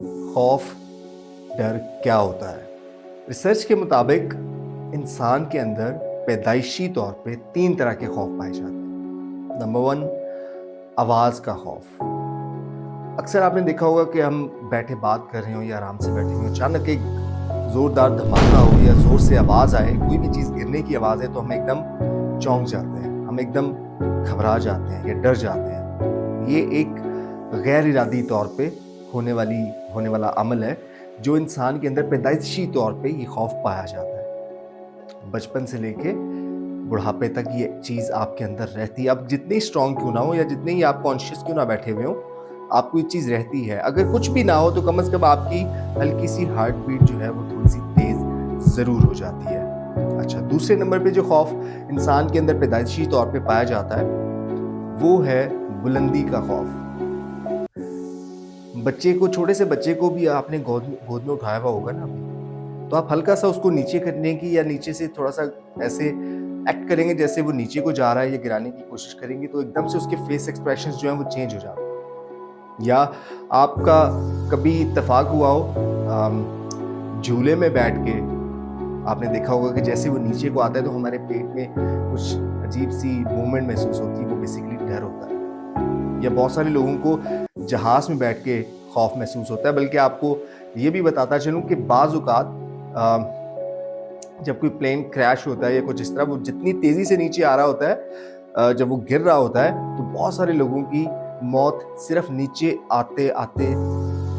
खौफ, डर क्या होता है? रिसर्च के मुताबिक इंसान के अंदर पैदाइशी तौर पे 3 तरह के खौफ पाए जाते हैं। नंबर 1, आवाज़ का खौफ। अक्सर आपने देखा होगा कि हम बैठे बात कर रहे हो या आराम से बैठे हो, अचानक एक ज़ोरदार धमाका हो या ज़ोर से आवाज़ आए, कोई भी चीज़ गिरने की आवाज़ है तो हम एकदम चौंक जाते हैं, हम एकदम घबरा जाते हैं या डर जाते हैं। ये एक गैर इरादी तौर पे होने वाला अमल है जो इंसान के अंदर पैदाइशी तौर पे ये खौफ पाया जाता है। बचपन से लेके बुढ़ापे तक ये चीज़ आपके अंदर रहती है। आप जितनी स्ट्रांग क्यों ना हो या जितने ही आप कॉन्शियस क्यों ना बैठे हुए हो, आपको ये चीज़ रहती है। अगर कुछ भी ना हो तो कम से कम आपकी हल्की सी हार्ट बीट जो है वो थोड़ी सी तेज ज़रूर हो जाती है। अच्छा, दूसरे नंबर पे जो खौफ इंसान के अंदर पैदाइशी तौर पे पाया जाता है वो है बुलंदी का खौफ। छोटे से बच्चे को भी आपने गोद में उठाया हुआ होगा ना, तो आप हल्का सा उसको नीचे करने की या नीचे से थोड़ा सा ऐसे एक्ट करेंगे जैसे वो नीचे को जा रहा है या गिराने की कोशिश करेंगे, तो एकदम से उसके फेस एक्सप्रेशंस जो हैं वो चेंज हो जाते हैं। या आपका कभी इत्तेफाक हुआ हो झूले में बैठ के आपने देखा होगा कि जैसे वो नीचे को आता है तो हमारे पेट में कुछ अजीब सी मूवमेंट महसूस होती है, वो बेसिकली डर होता है। या बहुत सारे लोगों को जहाज में बैठ के खौफ महसूस होता है। बल्कि आपको ये भी बताता चलूं कि बाज़ औक़ात जब कोई प्लेन क्रैश होता है या कुछ इस तरह, वो जितनी तेज़ी से नीचे आ रहा होता है, जब वो गिर रहा होता है तो बहुत सारे लोगों की मौत सिर्फ नीचे आते आते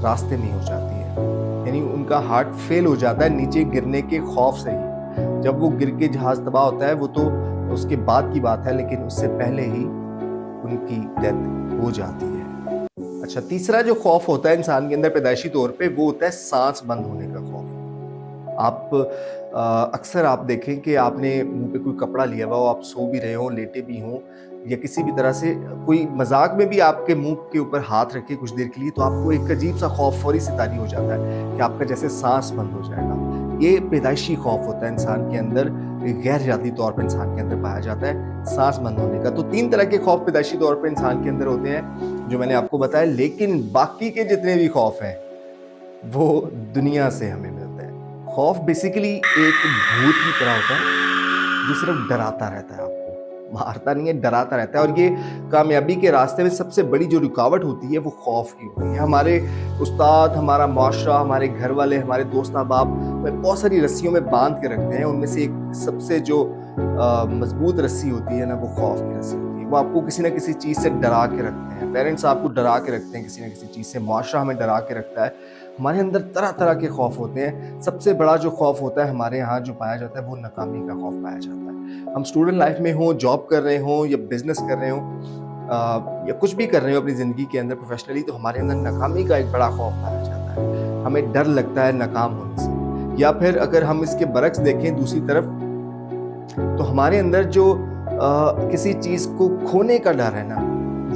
रास्ते में हो जाती है। यानी उनका हार्ट फेल हो जाता है नीचे गिरने के खौफ से ही। जब वो गिर के जहाज़ तबाह होता है वो तो उसके बाद की बात है, लेकिन उससे पहले ही उनकी डेथ हो जाती है। अच्छा, तीसरा जो खौफ होता है इंसान के अंदर पैदाइशी तौर पे वो होता है सांस बंद होने का खौफ। अक्सर आप देखें कि आपने मुंह पे कोई कपड़ा लिया हुआ हो, आप सो भी रहे हो, लेटे भी हो, या किसी भी तरह से कोई मजाक में भी आपके मुंह के ऊपर हाथ रखे कुछ देर के लिए, तो आपको एक अजीब सा खौफ फौरी से तारी हो जाता है कि आपका जैसे सांस बंद हो जाएगा। ये पैदाइशी खौफ होता है इंसान के अंदर, गैर इरादी तौर पर इंसान के अंदर पाया जाता है सांस बंद होने का। तो 3 तरह के खौफ पैदाइशी तौर पर इंसान के अंदर होते हैं जो मैंने आपको बताया, लेकिन बाकी के जितने भी खौफ हैं वो दुनिया से हमें मिलते हैं। खौफ बेसिकली एक भूत की तरह होता है जो सिर्फ डराता रहता है, आपको मारता नहीं है, डराता रहता है। और ये कामयाबी के रास्ते में सबसे बड़ी जो रुकावट होती है वो खौफ की होती है। हमारे उस्ताद, हमारा माशरा, हमारे घर वाले, हमारे दोस्त अहबाब बहुत सारी रस्सियों में बांध के रखते हैं। उनमें से एक सबसे जो मजबूत रस्सी होती है ना, वो खौफ की रस्सी होती है। वो आपको किसी न किसी चीज़ से डरा के रखते हैं। पेरेंट्स आपको डरा के रखते हैं किसी न किसी चीज़ से, माशरा हमें डरा के रखता है। हमारे अंदर तरह तरह के खौफ होते हैं। सबसे बड़ा जो खौफ होता है हमारे यहाँ जो पाया जाता है वो नाकामी का खौफ पाया जाता है। हम स्टूडेंट लाइफ में हों, जॉब कर रहे हों या बिजनेस कर रहे हों, या कुछ भी कर रहे हो अपनी ज़िंदगी के अंदर प्रोफेशनली, तो हमारे अंदर नाकामी का एक बड़ा खौफ पाया जाता है। हमें डर लगता है नाकाम होने से। या फिर अगर हम इसके बरक्स देखें दूसरी तरफ, तो हमारे अंदर जो किसी चीज़ को खोने का डर है ना,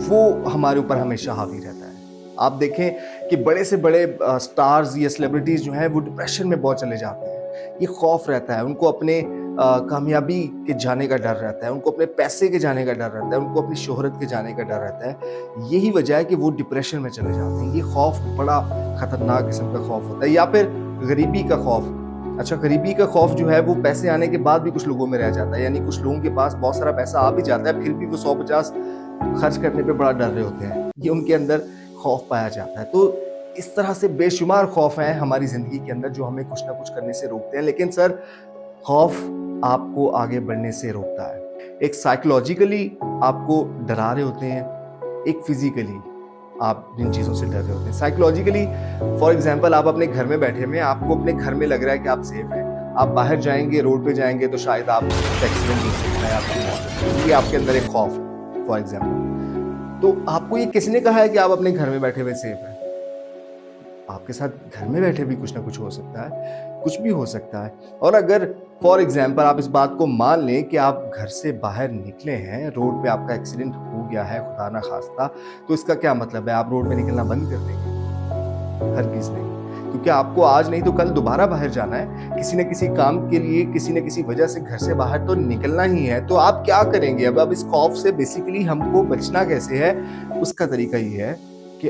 वो हमारे ऊपर हमेशा हावी रहता है। आप देखें कि बड़े से बड़े स्टार्स या सेलिब्रिटीज़ जो हैं वो डिप्रेशन में बहुत चले जाते हैं। ये खौफ रहता है उनको, अपने कामयाबी के जाने का डर रहता है, उनको अपने पैसे के जाने का डर रहता है, उनको अपनी शोहरत के जाने का डर रहता है। यही वजह है कि वो डिप्रेशन में चले जाते हैं। ये खौफ बड़ा खतरनाक किस्म का खौफ होता है। या फिर गरीबी का खौफ। अच्छा, गरीबी का खौफ जो है वो पैसे आने के बाद भी कुछ लोगों में रह जाता है। यानी कुछ लोगों के पास बहुत सारा पैसा आ भी जाता है, फिर भी वो 100-50 खर्च करने पे बड़ा डर रहे होते हैं। ये उनके अंदर खौफ पाया जाता है। तो इस तरह से बेशुमार खौफ हैं हमारी ज़िंदगी के अंदर जो हमें कुछ ना कुछ करने से रोकते हैं। लेकिन सर, खौफ आपको आगे बढ़ने से रोकता है। एक साइकोलॉजिकली आपको डरा रहे होते हैं, एक फिजिकली आप जिन चीज़ों से डर रहे होते हैं। साइकोलॉजिकली फॉर एग्जांपल, आप अपने घर में बैठे हुए हैं, आपको अपने घर में लग रहा है कि आप सेफ हैं। आप बाहर जाएंगे, रोड पे जाएंगे तो शायद आप एक्सीडेंट हो सकता है, आपकी मौत हो सकती है। ये आपके अंदर एक खौफ है फॉर एग्जांपल। तो आपको ये किसने कहा है कि आप अपने घर में बैठे हुए सेफ हैं? आपके साथ घर में बैठे भी कुछ ना कुछ हो सकता है, कुछ भी हो सकता है। और अगर फॉर एग्जांपल आप इस बात को मान लें कि आप घर से बाहर निकले हैं, रोड पे आपका एक्सीडेंट हो गया है खुदा ना खास्ता, तो इसका क्या मतलब है? आप रोड पे निकलना बंद कर देंगे? हरगिज़ नहीं, क्योंकि आपको आज नहीं तो कल दोबारा बाहर जाना है, किसी न किसी काम के लिए, किसी न किसी वजह से घर से बाहर तो निकलना ही है। तो आप क्या करेंगे? अब इस खौफ से बेसिकली हमको बचना कैसे है? उसका तरीका ये है कि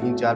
3 4